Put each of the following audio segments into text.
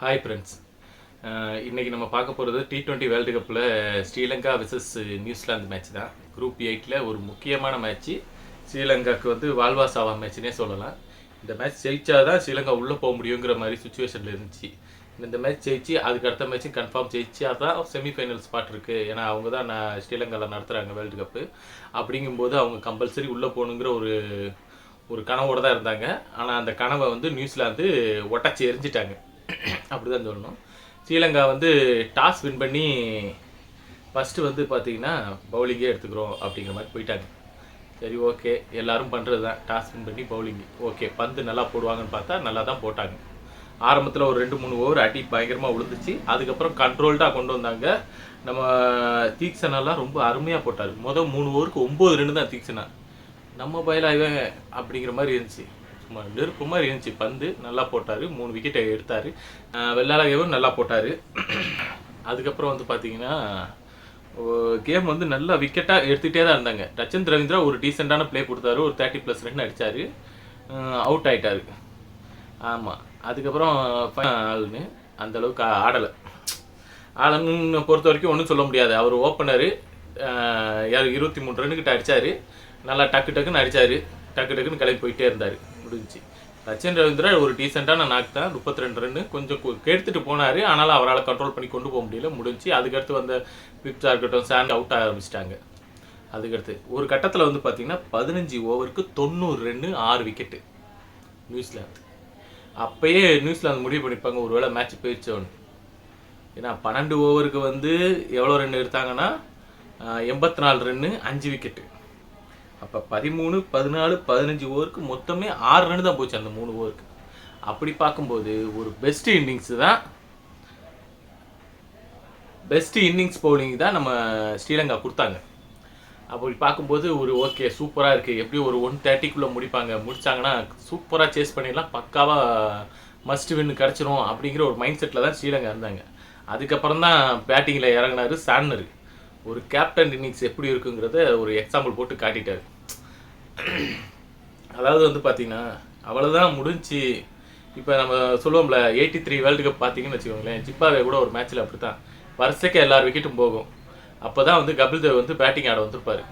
Hi friends. இன்றைக்கி நம்ம பார்க்க போகிறது T20 வேர்ல்டு கப்பில் ஸ்ரீலங்கா விசஸ் நியூசிலாந்து மேட்ச் தான். குரூப் 8ல் ஒரு முக்கியமான மேட்ச்சு. ஸ்ரீலங்காவுக்கு வந்து வாழ்வா சாவா மேட்ச்னே சொல்லலாம். இந்த மேட்ச் ஜெயிச்சா தான் ஸ்ரீலங்கா உள்ளே போக முடியுங்கிற மாதிரி சுச்சுவேஷனில் இருந்துச்சு. இந்த மேட்ச் ஜெயிச்சு அதுக்கு அடுத்த மேட்ச்சும் கன்ஃபார்ம் ஜெயிச்சா தான் செமிஃபைனல் ஸ்பாட் இருக்குது. ஏன்னா அவங்க தான் ஸ்ரீலங்காவில் நடத்துகிறாங்க வேர்ல்டு கப்பு. அப்படிங்கும்போது அவங்க கம்பல்சரி உள்ளே போகணுங்கிற ஒரு கனவோடு தான் இருந்தாங்க. ஆனால் அந்த கனவை வந்து நியூசிலாந்து ஒட்டச்சி எரிஞ்சிட்டாங்க. அப்படி தான் சொல்லணும். ஸ்ரீலங்கா வந்து டாஸ் வின் பண்ணி ஃபஸ்ட்டு வந்து பார்த்திங்கன்னா பவுலிங்கே எடுத்துக்கிறோம் அப்படிங்கிற மாதிரி போயிட்டாங்க. சரி, ஓகே, எல்லோரும் பண்ணுறது தான். டாஸ் வின் பண்ணி பவுலிங்கு ஓகே, பந்து நல்லா போடுவாங்கன்னு பார்த்தா நல்லா தான் போட்டாங்க. ஆரம்பத்தில் ஒரு 2-3 ஓவர் அடி பயங்கரமாக விழுந்துச்சு. அதுக்கப்புறம் கண்ட்ரோல்டாக கொண்டு வந்தாங்க. நம்ம தீக்ஷனெல்லாம் ரொம்ப அருமையாக போட்டார். மொதல் 3 ஓவருக்கு 9 ரன் தான் தீக்ஷனா. நம்ம பயலாக அப்படிங்கிற மாதிரி இருந்துச்சு. சும்மா நெருப்பு மாதிரி இருந்துச்சு. பந்து நல்லா போட்டார், 3 விக்கெட்டை எடுத்தார். வெள்ளாளகேவும் நல்லா போட்டார். அதுக்கப்புறம் வந்து பார்த்தீங்கன்னா கேம் வந்து நல்லா விக்கெட்டாக எடுத்துகிட்டே தான் இருந்தாங்க. ரச்சந்த் ரவீந்திரா ஒரு டீசெண்டான ப்ளே கொடுத்தாரு. ஒரு 30+ ரன் அடித்தார். அவுட் ஆகிட்டார். ஆமாம். அதுக்கப்புறம் ஆளுன்னு அந்தளவுக்கு ஆடலை. ஆளுன்னு பொறுத்த வரைக்கும் ஒன்றும் சொல்ல முடியாது. அவர் ஓப்பனரு 23 ரன்னுக்கிட்ட அடித்தார். நல்லா டக்குன்னு அடித்தார். டக்குன்னு கிளம்பி போயிட்டே இருந்தார். முடிஞ்சு. ரச்சன் ரவீந்திரா ஒரு டீசெண்டான நாக் தான். 32 ரன்னு கொஞ்சம் கெடுத்துட்டு போனார். ஆனாலும் அவரால் கண்ட்ரோல் பண்ணி கொண்டு போக முடியல. முடிஞ்சு. அதுக்கடுத்து வந்த பிப்ஸாக இருக்கட்டும், சாண்ட் அவுட் ஆரம்பிச்சிட்டாங்க. அதுக்கடுத்து ஒரு கட்டத்தில் வந்து பார்த்திங்கன்னா 15 ஓவருக்கு 90 ரன்னு 6 விக்கெட்டு நியூசிலாந்து. அப்போயே நியூசிலாந்து முடிவு பண்ணிப்பாங்க ஒரு வேளை மேட்ச் போயிடுச்சோன்னு. ஏன்னா 12 ஓவருக்கு வந்து எவ்வளோ ரன் எடுத்தாங்கன்னா 84 ரன்னு 5 விக்கெட்டு. அப்போ 13, 14, 15 ஓவருக்கு மொத்தமே 6 ரன் தான் போச்சு அந்த 3 ஓவருக்கு. அப்படி பார்க்கும்போது ஒரு பெஸ்ட் இன்னிங்ஸ் பவுலிங் தான் நம்ம ஸ்ரீலங்கா கொடுத்தாங்க. அப்படி பார்க்கும்போது ஒரு ஓகே, சூப்பராக இருக்குது. எப்படி ஒரு 130க்குள்ளே முடித்தாங்கன்னா சூப்பராக சேஸ் பண்ணிடலாம், பக்காவாக மஸ்ட் வின் கிடச்சிரும் அப்படிங்கிற ஒரு மைண்ட் செட்டில் தான் ஸ்ரீலங்கா இருந்தாங்க. அதுக்கப்புறம் தான் பேட்டிங்கில் இறங்கினார் சார்னர். ஒரு கேப்டன் இன்னிங்ஸ் எப்படி இருக்குங்கிறத ஒரு எக்ஸாம்பிள் போட்டு காட்டிட்டார். அதாவது வந்து பார்த்தீங்கன்னா அவ்வளோதான் முடிஞ்சு. இப்போ நம்ம சொல்லுவோம்ல 83 வேர்ல்டு கப் பார்த்தீங்கன்னு வச்சுக்கோங்களேன். ஜிப்பாவே கூட ஒரு மேட்ச்சில் அப்படி தான் வருஷக்கு எல்லார் விக்கெட்டும் போகும். அப்போ தான் வந்து கபில் தேவ் வந்து பேட்டிங் ஆட வந்திருப்பார்.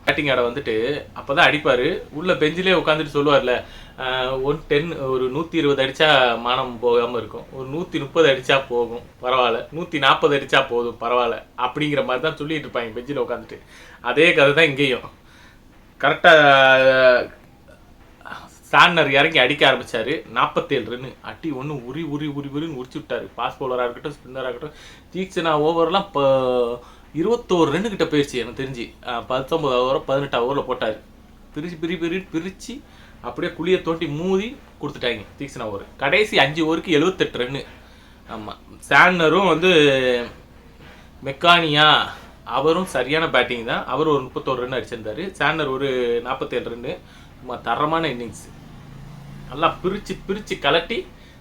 பேட்டிங் ஆட வந்துட்டு அப்போ தான் அடிப்பார். உள்ள பெஞ்சிலே உட்காந்துட்டு சொல்லுவார்ல, 120 அடித்தா மானம் போகாமல் இருக்கும், ஒரு 130 அடித்தா போகும் பரவாயில்ல, 140 அடித்தா போதும் பரவாயில்ல அப்படிங்கிற மாதிரி தான் சொல்லிட்டு இருப்பாங்க பெஞ்சில் உட்காந்துட்டு. அதே கதை தான் இங்கேயும். கரெக்டாக சார்னர் இறங்கி அடிக்க ஆரம்பித்தார். 47 ரன்னு அடி ஒன்று உரின்னு உரிச்சு விட்டார். ஃபாஸ்ட் பவுலராக இருக்கட்டும், ஸ்பின்னராக இருக்கட்டும். தீக்ஷனா ஓவர்லாம் இப்போ 21 ரன்னுக்கிட்ட போயிடுச்சு எனக்கு தெரிஞ்சு. 19 ஓவர் 18 ஓவரில் போட்டார். பிரித்து அப்படியே குழியை தோண்டி மூதி கொடுத்துட்டாங்க தீக்ஷனா ஓவர். கடைசி 5 ஓவருக்கு 78 ரன்னு. ஆமாம். சார்னரும் வந்து மெக்கானியா அவரும் சரியான பேட்டிங் தான். அவர் ஒரு 31 ரன் அடிச்சிருந்தார். சார்னர் ஒரு 47 ரன்னு. தரமான இன்னிங்ஸ். நல்லா பிரித்து கலட்டி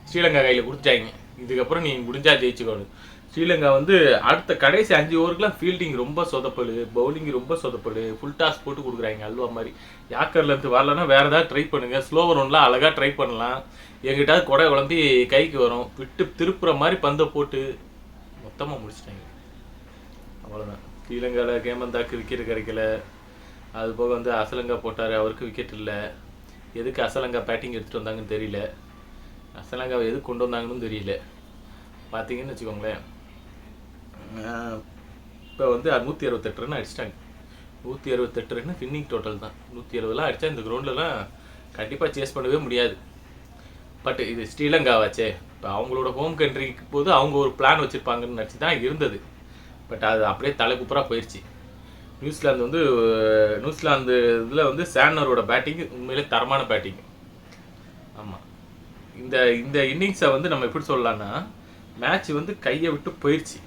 ஸ்ரீலங்கா கையில் கொடுத்துட்டாங்க. இதுக்கப்புறம் நீ முடிஞ்சால் ஜெயிச்சுக்கணும். ஸ்ரீலங்கா வந்து அடுத்த கடைசி 5 ஓவருக்குலாம் ஃபீல்டிங் ரொம்ப சொதப்படு, பவுலிங் ரொம்ப சொதப்படு. ஃபுல் டாஸ் போட்டு கொடுக்குறாங்க அல்வா மாதிரி. யாக்கர்லேருந்து வரலன்னா வேறு ஏதாவது ட்ரை பண்ணுங்கள். ஸ்லோவர் ஒன்லாம் அழகாக ட்ரை பண்ணலாம். எங்கிட்டாவது கொடை குழம்பி கைக்கு வரும். விட்டு திருப்புற மாதிரி பந்தை போட்டு மொத்தமாக முடிச்சிட்டாங்க. அவ்வளோதான். ஸ்ரீலங்காவில் கேமந்தாக்கு விக்கெட் கிடைக்கல. அது போக வந்து அசலங்கா போட்டார், அவருக்கு விக்கெட் இல்லை. எதுக்கு அசலங்கா பேட்டிங் எடுத்துகிட்டு வந்தாங்கன்னு தெரியல. அசலங்காவை எதுக்கு கொண்டு வந்தாங்கன்னு தெரியல. பார்த்தீங்கன்னு வச்சுக்கோங்களேன், இப்போ வந்து 168 ரன் அடிச்சிட்டாங்க. 168 ரன் வின்னிங் டோட்டல் தான். 170 அடித்தா இந்த கிரவுண்ட்லலாம் கண்டிப்பாக சேஸ் பண்ணவே முடியாது. பட் இது ஸ்ரீலங்காவாச்சே, இப்போ அவங்களோட ஹோம் கண்ட்ரிக்கு போது அவங்க ஒரு பிளான் வச்சுருப்பாங்கன்னு நினச்சி தான் இருந்தது. பட் அது அப்படியே தலைக்குப்புறாக போயிடுச்சு. நியூசிலாந்து இதில் வந்து சார்னரோட பேட்டிங் உண்மையிலே தரமான பேட்டிங். ஆமாம். இந்த இன்னிங்ஸை வந்து நம்ம எப்படி சொல்லலான்னா, மேட்ச் வந்து கையை விட்டு போயிடுச்சு.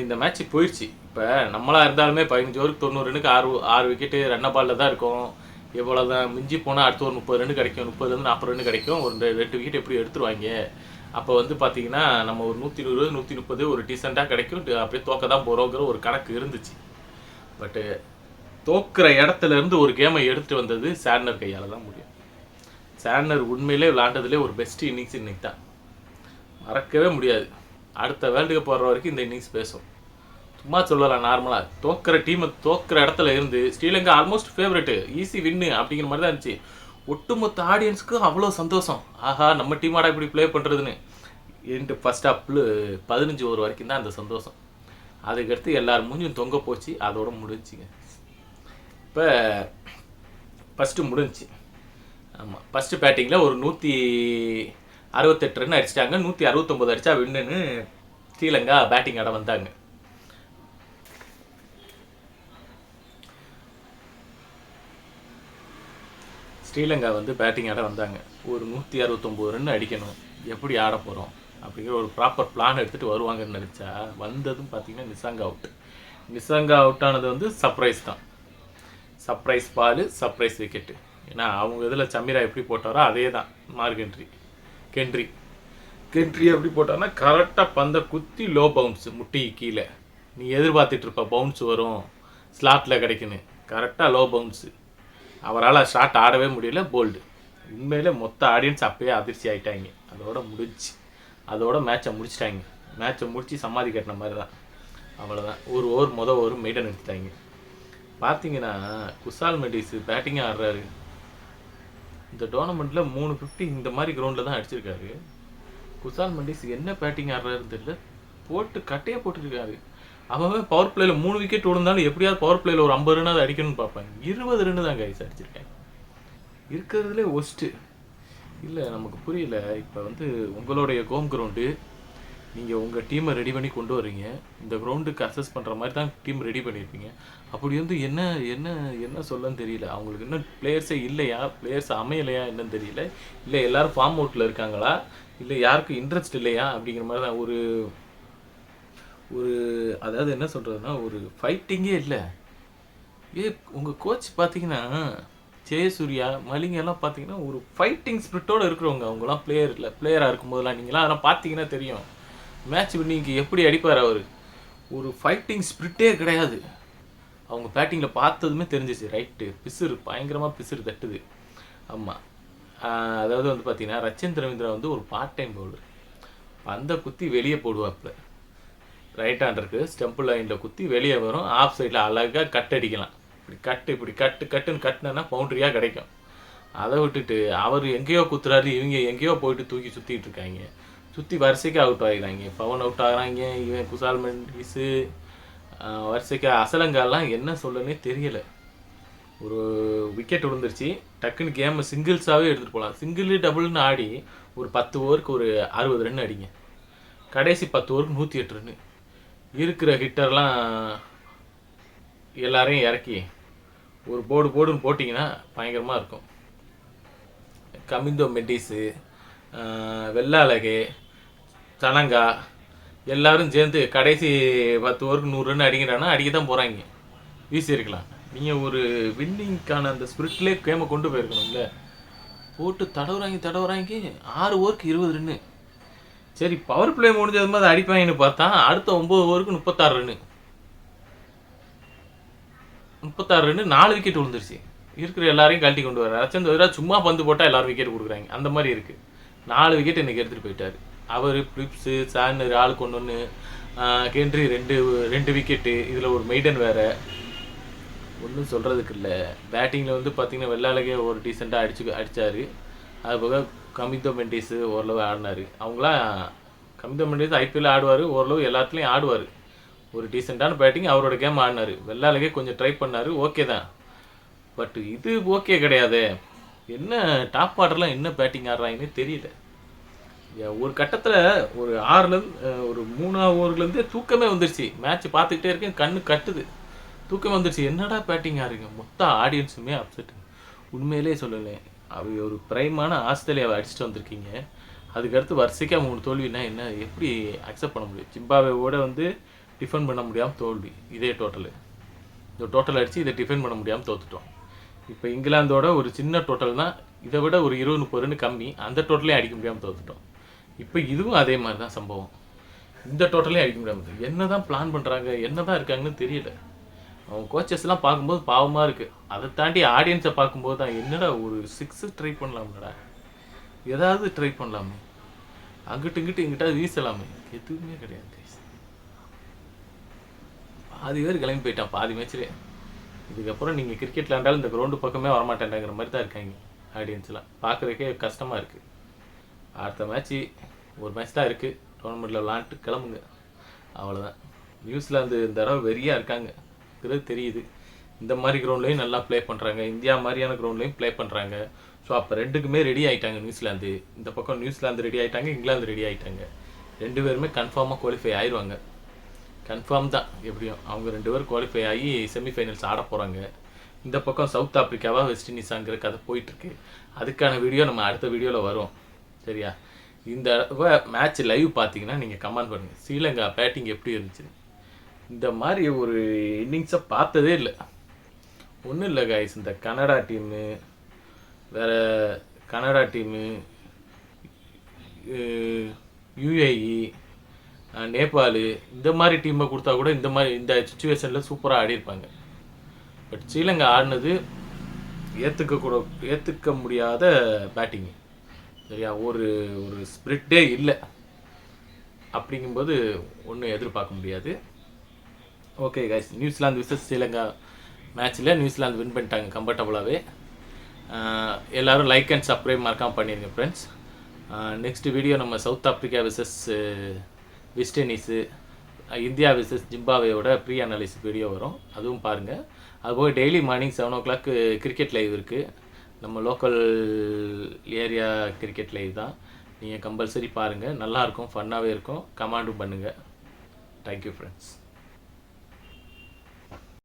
இந்த மேட்ச் போயிடுச்சு. இப்போ நம்மளாக இருந்தாலுமே 15 ஓவருக்கு 90 ரன்னுக்கு 6 விக்கெட்டு ரன்ன பாலில் தான் இருக்கும். எவ்வளோ தான் மிஞ்சி போனால் அடுத்து ஒரு 30 ரன்னு கிடைக்கும், 30லேருந்து 40 ரன்னு கிடைக்கும். ஒரு 2 விக்கெட் எப்படி எடுத்துருவாங்க. அப்போ வந்து பார்த்தீங்கன்னா நம்ம ஒரு 120 130 ஒரு டீசெண்டாக கிடைக்கும். அப்படியே தோக்க தான் போகிறோங்கிற ஒரு கணக்கு இருந்துச்சு. பட்டு தோக்குற இடத்துல இருந்து ஒரு கேமை எடுத்துகிட்டு வந்தது சார்னர் கையால் தான் முடியும். சாண்டர் உண்மையிலே விளாண்டதுலே ஒரு பெஸ்ட் இன்னிங்ஸ் இன்னைக்கு தான், மறக்கவே முடியாது. அடுத்த வேர்ல்டு கப் வர்ற வரைக்கும் இந்த இன்னிங்ஸ் பேசும். சும்மா சொல்லலாம் நார்மலாக தோக்கிற டீமை தோக்கிற இடத்துல இருந்து ஸ்ரீலங்கா ஆல்மோஸ்ட் ஃபேவரெட்டு, ஈஸி வின்னு அப்படிங்கிற மாதிரி தான் இருந்துச்சு. ஒட்டுமொத்த ஆடியன்ஸுக்கு அவ்வளோ சந்தோஷம், ஆஹா நம்ம டீமாடா இப்படி ப்ளே பண்ணுறதுன்னு. ஃபர்ஸ்ட் ஹாஃபில் 15 ஓவர் வரைக்கும் தான் அந்த சந்தோஷம். அதுக்கடுத்து எல்லாரும் மூஞ்சும் தொங்க போச்சு, அதோட முடிஞ்சுங்க. இப்போ ஃபஸ்ட்டு முடிஞ்சிச்சு. ஆமாம், ஃபஸ்ட்டு பேட்டிங்கில் ஒரு 168 ரன் அடிச்சிட்டாங்க. 169 அடித்தா வின்னுன்னு ஸ்ரீலங்கா பேட்டிங் ஆட வந்தாங்க. ஸ்ரீலங்கா வந்து பேட்டிங் ஆட வந்தாங்க. ஒரு 169 ரன் அடிக்கணும், எப்படி ஆட போகிறோம் அப்படிங்கிற ஒரு ப்ராப்பர் பிளான் எடுத்துகிட்டு வருவாங்கன்னு நினச்சா வந்ததும் பார்த்தீங்கன்னா நிசாங்கா அவுட். நிசாங்கா அவுட் ஆனது வந்து சர்ப்ரைஸ் தான். சர்ப்ரைஸ் பால், சர்ப்ரைஸ் விக்கெட்டு. ஏன்னா அவங்க இதில் சமீரா எப்படி போட்டாரோ அதே தான் கென்ட்ரி எப்படி போட்டார்னா கரெக்டாக பந்தை குத்தி லோ பவுன்ஸு, முட்டி கீழே. நீ எதிர்பார்த்துட்டு இருப்ப பவுன்ஸ் வரும் ஸ்லாட்டில் கிடைக்குன்னு, கரெக்டாக லோ பவுன்ஸு. அவரால் ஷாட் ஆடவே முடியல, போல்டு. உண்மையிலே மொத்த ஆடியன்ஸ் அப்பயே அதிர்ச்சி ஆகிட்டாங்க. அதோட மேட்சை முடிச்சிட்டாங்க. மேட்சை முடித்து சமாதி கட்டின மாதிரி தான், அவ்வளோதான். ஒரு ஓவர் மெய்டன் எடுத்துட்டாங்க. பார்த்தீங்கன்னா குசால் மெண்டிஸ் பேட்டிங்காக ஆடுறாரு. இந்த டோர்னமெண்ட்டில் 350 இந்த மாதிரி கிரவுண்டில் தான் அடிச்சிருக்காரு. குசால் மெண்டிஸ் என்ன பேட்டிங் ஆடுறாருன்னு தெரியல, போட்டு கட்டையே போட்டுருக்காரு. அவன் பவர் பிளேயில் 3 விக்கெட் விழுந்தாலும் எப்படியாவது பவர் பிளேயில் ஒரு 50 ரன்னாவது அடிக்கணும்னு பார்ப்பாங்க. 20 ரன்னு தான் கைஸ் அடிச்சிருக்கேன். இருக்கிறதுலே ஒஸ்ட்டு. இல்லை நமக்கு புரியல. இப்போ வந்து உங்களுடைய ஹோம் கிரவுண்டு, நீங்கள் உங்கள் டீமை ரெடி பண்ணி கொண்டு வர்றீங்க. இந்த கிரவுண்டுக்கு அசஸ் பண்ணுற மாதிரி தான் டீம் ரெடி பண்ணியிருப்பீங்க. அப்படி வந்து என்ன சொல்லன்னு தெரியல. அவங்களுக்கு இன்னும் பிளேயர்ஸே இல்லையா, பிளேயர்ஸ் அமையலையா என்னன்னு தெரியல. இல்லை எல்லோரும் ஃபார்ம் அவுட்டில் இருக்காங்களா, இல்லை யாருக்கும் இன்ட்ரெஸ்ட் இல்லையா அப்படிங்கிற மாதிரி தான். ஒரு அதாவது என்ன சொல்கிறதுனா ஒரு ஃபைட்டிங்கே இல்லை. உங்கள் கோச் பார்த்தீங்கன்னா ஜெயசூர்யா, மலிங்க எல்லாம் பார்த்தீங்கன்னா ஒரு ஃபைட்டிங் ஸ்பிரிட்டோடு இருக்கிறவங்க. அவங்களாம் பிளேயராக இருக்கும்போதெல்லாம் நீங்களாம் அதெல்லாம் பார்த்தீங்கன்னா தெரியும். மேட்ச் வின்னிங்க்கு எப்படி அடிப்பார் அவர். ஒரு ஃபைட்டிங் ஸ்பிரிட்டே கிடையாது. அவங்க பேட்டிங்கில் பார்த்ததுமே தெரிஞ்சிச்சு. ரைட்டு, பயங்கரமாக பிசுறு தட்டுது. ஆமாம், அதாவது வந்து பார்த்தீங்கன்னா ரச்சின் ரவீந்திரா வந்து ஒரு பார்ட் டைம் பவுலர். பந்தை குத்தி வெளியே போடுவாப்பில், ரைட் ஹேண்டருக்கு ஸ்டெம்பிள் லைனில் குத்தி வெளியே வரும். ஆஃப் சைடில் அழகாக கட் அடிக்கலாம். இப்படி கட்டுன்னு கட்டினா பவுண்ட்ரியாக கிடைக்கும். அதை விட்டுட்டு அவர் எங்கேயோ குத்துறாரு, இவங்க எங்கேயோ போயிட்டு தூக்கி சுற்றிட்டு இருக்காங்க. சுற்றி வரிசைக்கு அவுட் ஆகிடுறாங்க. பவன் அவுட் ஆகிறாங்க, இவன் குசால் மெண்டிஸு வரிசைக்கு. அசலங்காலாம் என்ன சொல்லனே தெரியலை. ஒரு விக்கெட் விழுந்துருச்சு, டக்குன்னு கேமை சிங்கிள்ஸாகவே எடுத்துகிட்டு போகலாம். சிங்கிள் டபுள்னு ஆடி ஒரு 10 ஓவருக்கு ஒரு 60 ரன் அடிங்க. கடைசி 10 ஓவருக்கு 108 ரன்னு. இருக்கிற ஹிட்டர்லாம் எல்லாரையும் இறக்கி ஒரு போடுன்னு போட்டிங்கன்னா பயங்கரமாக இருக்கும். கமிந்தோ மெண்டிஸு, வெள்ளாலகே, சனங்கா எல்லோரும் சேர்ந்து கடைசி 10 ஓவருக்கு 100 ரன் அடிக்கிறான்னா அடிக்க தான் போகிறாங்க. வீசியிருக்கலாம். நீங்கள் ஒரு வின்னிங்க்கான அந்த ஸ்பிரிட்லேயே கேமை கொண்டு போயிருக்கணும்ல. போட்டு தடவுறாங்க 6 ஓவருக்கு 20 ரன்னு. சரி, பவர் பிளே முடிஞ்சது மாதிரி அடிப்பாங்கன்னு பார்த்தா அடுத்த 9 ஓவருக்கு 36 ரன்னு. 4 விக்கெட் விழுந்துருச்சு. இருக்கிற எல்லாரையும் கழட்டி கொண்டு வர ரச்சந்திரா சும்மா பந்து போட்டால் எல்லாரும் விக்கெட் கொடுக்குறாங்க. அந்த மாதிரி இருக்குது. 4 விக்கெட் இன்றைக்கி எடுத்துகிட்டு போயிட்டார். அவர் பிளிப்ஸு, சாண்டர் ஆளுக்கு 1, கென்ட்ரி 2 விக்கெட்டு. இதில் ஒரு மெய்டன் வேறு. ஒன்றும் சொல்கிறதுக்கு இல்லை. பேட்டிங்கில் வந்து பார்த்திங்கன்னா வெள்ளாலகே ஒரு டீசெண்டாக அடித்தார். அதுபோக கமிந்தோ மெண்டிஸு ஓரளவு ஆடினார். கமிந்தோ மெண்டிஸ் ஐபிஎல் ஆடுவார், ஓரளவு எல்லாத்துலேயும் ஆடுவார். ஒரு டீசெண்டான பேட்டிங், அவரோட கேம் ஆடினார். வெள்ளாலகே கொஞ்சம் ட்ரை பண்ணார், ஓகே தான். பட் இது ஓகே கிடையாது. என்ன டாப் ஆர்டர்லாம் என்ன பேட்டிங் ஆடுறாங்கன்னே தெரியல. ஒரு கட்டத்தில் ஒரு 3 ஓவர்லேருந்தே தூக்கமே வந்துருச்சு. மேட்ச் பார்த்துக்கிட்டே இருக்கேன், கண்ணு கட்டுது, தூக்கம் வந்துருச்சு. என்னடா பேட்டிங் ஆடுறீங்க. மொத்த ஆடியன்ஸுமே அப்செட். உண்மையிலே சொல்லலை, அவர் ஒரு பிரைமான ஆஸ்திரேலியாவை அடிச்சுட்டு வந்திருக்கீங்க. அதுக்கடுத்து வரிசைக்காக 3 தோல்வினா என்ன, எப்படி அக்செப்ட் பண்ண முடியும். ஜிம்பாப்வேவோட வந்து டிஃபெண்ட் பண்ண முடியாமல் தோல்வி. இதே இந்த டோட்டல் அடித்து இதை டிஃபெண்ட் பண்ண முடியாமல் தோற்றுட்டோம். இப்போ இங்கிலாந்தோட ஒரு சின்ன டோட்டல் தான், இதை விட ஒரு 20-30 ரன் கம்மி. அந்த டோட்டலையும் அடிக்க முடியாமல் தோற்றுட்டோம். இப்போ இதுவும் அதே மாதிரி தான் சம்பவம். இந்த டோட்டலையும் அடிக்க முடியாமல் என்ன தான் பிளான் பண்ணுறாங்க, என்ன தான் இருக்காங்கன்னு தெரியல. அவங்க கோச்சஸ்லாம் பார்க்கும்போது பாவமாக இருக்குது. அதை தாண்டி ஆடியன்ஸை பார்க்கும்போது தான் என்னடா ஒரு 6 ட்ரை பண்ணலாம்லடா. ஏதாவது ட்ரை பண்ணலாமே, அங்கிட்டு இங்கிட்டு எங்கிட்ட வீசலாமே, எதுவுமே கிடையாது guys. பாதி பேர் கிளம்பி போயிட்டான் பாதி மேட்ச்லேயே. இதுக்கப்புறம் நீங்கள் கிரிக்கெட் விளாண்டாலும் இந்த கிரவுண்டு பக்கமே வரமாட்டேன்டாங்கிற மாதிரி தான் இருக்காங்க ஆடியன்ஸ்லாம். பார்க்குறதுக்கே கஷ்டமாக இருக்குது. அடுத்த மேட்ச்சு ஒரு மேட்ச் தான் இருக்குது, டோர்னமெண்ட்டில் விளாண்டுட்டு கிளம்புங்க, அவ்வளோதான். நியூசிலாந்து இந்த தடவை வெறியாக இருக்காங்கிறது தெரியுது. இந்த மாதிரி கிரவுண்ட்லேயும் நல்லா ப்ளே பண்ணுறாங்க, இந்தியா மாதிரியான கிரவுண்ட்லேயும் ப்ளே பண்ணுறாங்க. ஸோ அப்போ ரெண்டுக்குமே ரெடி ஆகிட்டாங்க நியூசிலாந்து. இந்த பக்கம் நியூசிலாந்து ரெடி ஆகிட்டாங்க, இங்கிலாந்து ரெடி ஆகிட்டாங்க. ரெண்டு பேருமே கன்ஃபார்மாக குவாலிஃபை ஆயிடுவாங்க. கன்ஃபார்ம் தான். எப்படியும் அவங்க 2 பேரும் குவாலிஃபை ஆகி செமிஃபைனல்ஸ் ஆட போகிறாங்க. இந்த பக்கம் சவுத் ஆப்பிரிக்காவா வெஸ்ட் இண்டீஸாங்கிற கதை போயிட்டுருக்கு. அதுக்கான வீடியோ நம்ம அடுத்த வீடியோவில் வரும், சரியா? இந்த மேட்ச் லைவ் பார்த்தீங்கன்னா நீங்கள் கமெண்ட் பண்ணுங்கள், ஸ்ரீலங்கா பேட்டிங் எப்படி இருந்துச்சு. இந்த மாதிரி ஒரு இன்னிங்ஸை பார்த்ததே இல்லை. ஒன்றும் இல்லை காய்ஸ், இந்த கனடா டீமு, வேறு கனடா டீமு, யுஏஇ, நேபாள், இந்த மாதிரி டீமை கொடுத்தா கூட இந்த சுச்சுவேஷனில் சூப்பராக ஆடிருப்பாங்க. பட் ஸ்ரீலங்கா ஆடினது ஏற்றுக்க முடியாத பேட்டிங்கு, சரியா? ஒரு ஸ்பிரிட்டே இல்லை. அப்படிங்கும்போது ஒன்றும் எதிர்பார்க்க முடியாது. Okay guys, New Zealand versus Sri Lanka மேட்ச்சில் நியூசிலாந்து வின் பண்ணிட்டாங்க கம்ஃபர்டபுளாகவே. எல்லோரும் லைக் அண்ட் சப்ஸ்கிரைப் மறக்காமல் பண்ணிடுங்க ஃப்ரெண்ட்ஸ். நெக்ஸ்ட் வீடியோ நம்ம South Africa versus West Indies, India versus ஜிம்பாவேயோட ப்ரீ அனாலிசிஸ் வீடியோ வரும், அதுவும் பாருங்கள். அதுபோக daily morning 7 o'clock cricket live இருக்குது. நம்ம லோக்கல் ஏரியா கிரிக்கெட் லைவ் தான். நீங்கள் கம்பல்சரி பாருங்கள், நல்லாயிருக்கும், ஃபன்னாகவே இருக்கும். கமெண்டும் பண்ணுங்கள். Thank you friends.